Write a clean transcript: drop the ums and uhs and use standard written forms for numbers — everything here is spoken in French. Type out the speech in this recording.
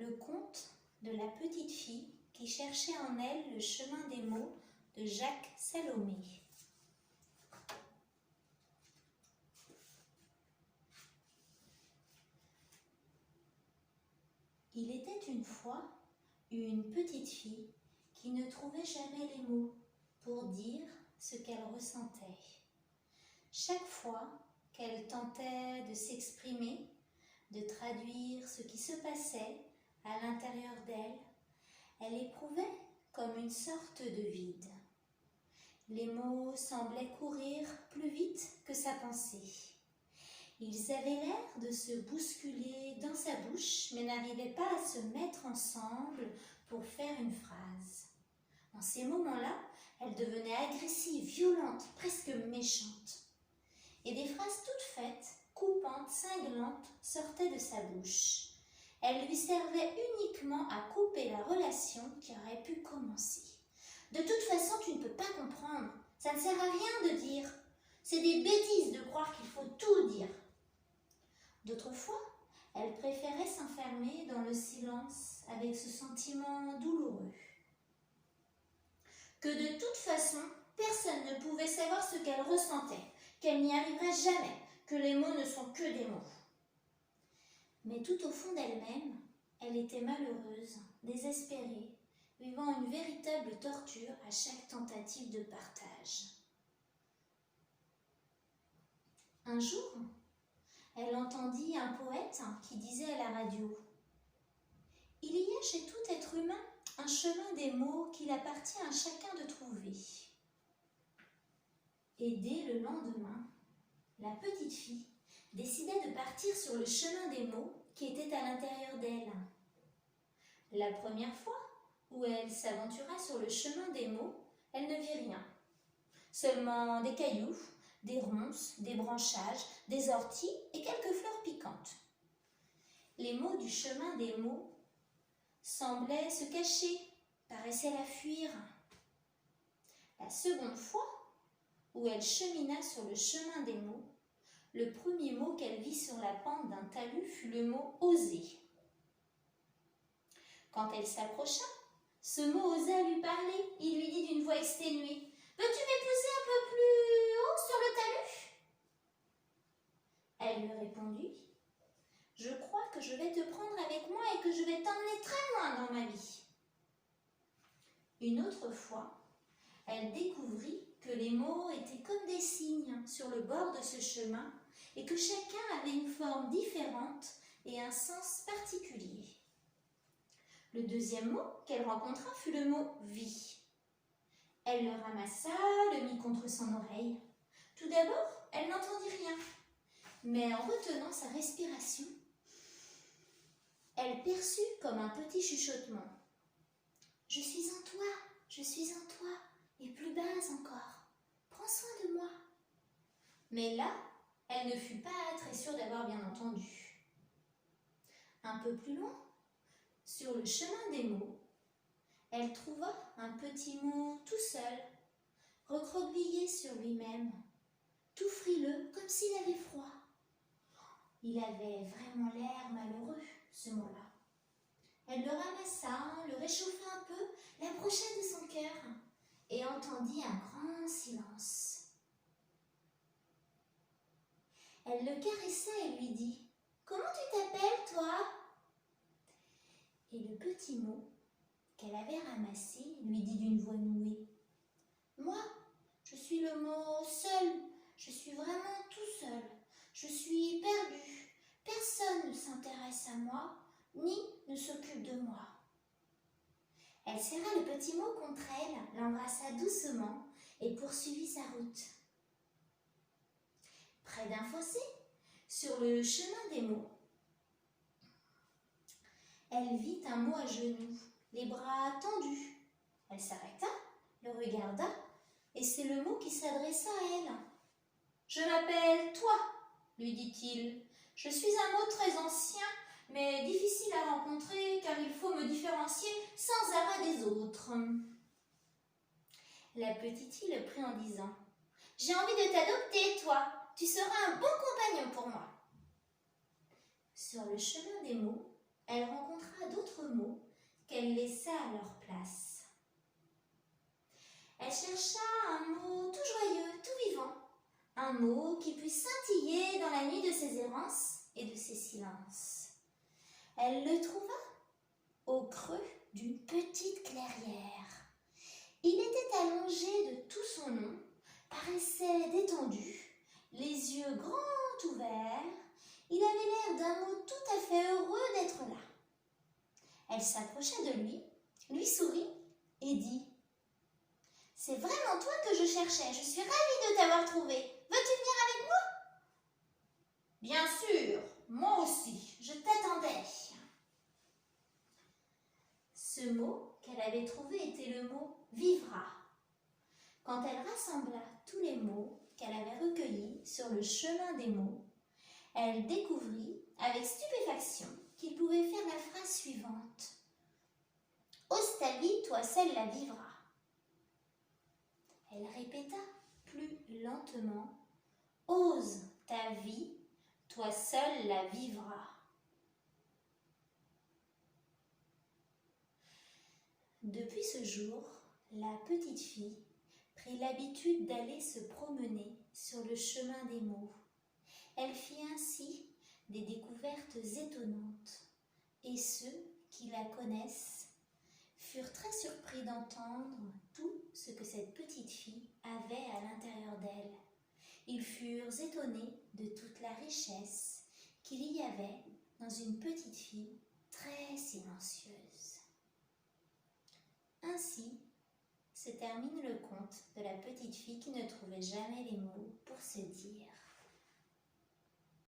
le conte de la petite fille qui cherchait en elle le chemin des mots de Jacques Salomé. Il était une fois une petite fille qui ne trouvait jamais les mots pour dire ce qu'elle ressentait. Chaque fois qu'elle tentait de s'exprimer, de traduire ce qui se passait à l'intérieur d'elle, elle éprouvait comme une sorte de vide. Les mots semblaient courir plus vite que sa pensée. Ils avaient l'air de se bousculer dans sa bouche, mais n'arrivaient pas à se mettre ensemble pour faire une phrase. En ces moments-là, elle devenait agressive, violente, presque méchante. Et des phrases toutes faites, coupantes, cinglantes, sortaient de sa bouche. Elles lui servaient uniquement à couper la relation qui aurait pu commencer. De toute façon, tu ne peux pas comprendre. Ça ne sert à rien de dire. C'est des bêtises de croire qu'il faut tout dire. D'autres fois, elle préférait s'enfermer dans le silence avec ce sentiment douloureux. Que de toute façon, personne ne pouvait savoir ce qu'elle ressentait, qu'elle n'y arriverait jamais, que les mots ne sont que des mots. Mais tout au fond d'elle-même, elle était malheureuse, désespérée, vivant une véritable torture à chaque tentative de partage. Un jour, elle entendit un poète qui disait à la radio « Il y a chez tout être humain un chemin des mots qu'il appartient à chacun de trouver. » Et dès le lendemain, la petite fille décida de partir sur le chemin des mots qui était à l'intérieur d'elle. La première fois où elle s'aventura sur le chemin des mots, elle ne vit rien. Seulement des cailloux, des ronces, des branchages, des orties et quelques fleurs piquantes. Les mots du chemin des mots semblaient se cacher, paraissaient la fuir. La seconde fois où elle chemina sur le chemin des mots, le premier mot qu'elle vit sur la pente d'un talus fut le mot « oser ». Quand elle s'approcha, ce mot osa lui parler. Il lui dit d'une voix exténuée « Veux-tu m'épouser un peu plus haut sur le talus ?» Elle lui répondit « Je crois que je vais te prendre avec moi et que je vais t'emmener très loin dans ma vie. » Une autre fois, elle découvrit que les mots étaient comme des signes sur le bord de ce chemin et que chacun avait une forme différente et un sens particulier. Le deuxième mot qu'elle rencontra fut le mot « vie ». Elle le ramassa, le mit contre son oreille. Tout d'abord, elle n'entendit rien, mais en retenant sa respiration, elle perçut comme un petit chuchotement. « Je suis en toi, et plus bas encore. Prends soin de moi. » Mais là, elle ne fut pas très sûre d'avoir bien entendu. Un peu plus loin, sur le chemin des mots, elle trouva un petit mot tout seul, recroquevillé sur lui-même, tout frileux, comme s'il avait froid. Il avait vraiment l'air malheureux, ce mot-là. Elle le ramassa, le réchauffa un peu, l'approcha de son cœur et entendit un grand silence. Elle le caressa et lui dit « Comment tu t'appelles, toi ?» Et le petit mot qu'elle avait ramassé lui dit d'une voix nouée « Moi, je suis le mot seul, je suis vraiment tout seul, je suis perdu, personne ne s'intéresse à moi, ni ne s'occupe de moi. » Elle serra le petit mot contre elle, l'embrassa doucement et poursuivit sa route. Près d'un fossé, sur le chemin des mots, elle vit un mot à genoux, les bras tendus. Elle s'arrêta, le regarda, et c'est le mot qui s'adressa à elle. « Je m'appelle toi, » lui dit-il. « Je suis un mot très ancien, mais difficile à rencontrer car il faut me différencier sans arrêt des autres. » La petite fille le prit en disant « J'ai envie de t'adopter, toi. Tu seras un bon compagnon pour moi. » Sur le chemin des mots, elle rencontra d'autres mots qu'elle laissa à leur place. Elle chercha un mot tout joyeux, tout vivant, un mot qui puisse scintiller dans la nuit de ses errances et de ses silences. Elle le trouva au creux d'une petite clairière. Il était allongé de tout son long, paraissait détendu, les yeux grands ouverts. Il avait l'air d'un mot tout à fait heureux d'être là. Elle s'approcha de lui sourit et dit « C'est vraiment toi que je cherchais, je suis ravie de t'avoir trouvé. Veux-tu venir avec moi ?»« Bien sûr, moi aussi, je t'attendais. » Ce mot qu'elle avait trouvé était le mot « vivra ». Quand elle rassembla tous les mots qu'elle avait recueillis sur le chemin des mots, elle découvrit avec stupéfaction qu'il pouvait faire la phrase suivante. « Ose ta vie, toi seule la vivras. » Elle répéta plus lentement. « Ose ta vie, toi seule la vivras. » Depuis ce jour, la petite fille prit l'habitude d'aller se promener sur le chemin des mots. Elle fit ainsi des découvertes étonnantes, et ceux qui la connaissent furent très surpris d'entendre tout ce que cette petite fille avait à l'intérieur d'elle. Ils furent étonnés de toute la richesse qu'il y avait dans une petite fille très silencieuse. Ainsi se termine le conte de la petite fille qui ne trouvait jamais les mots pour se dire.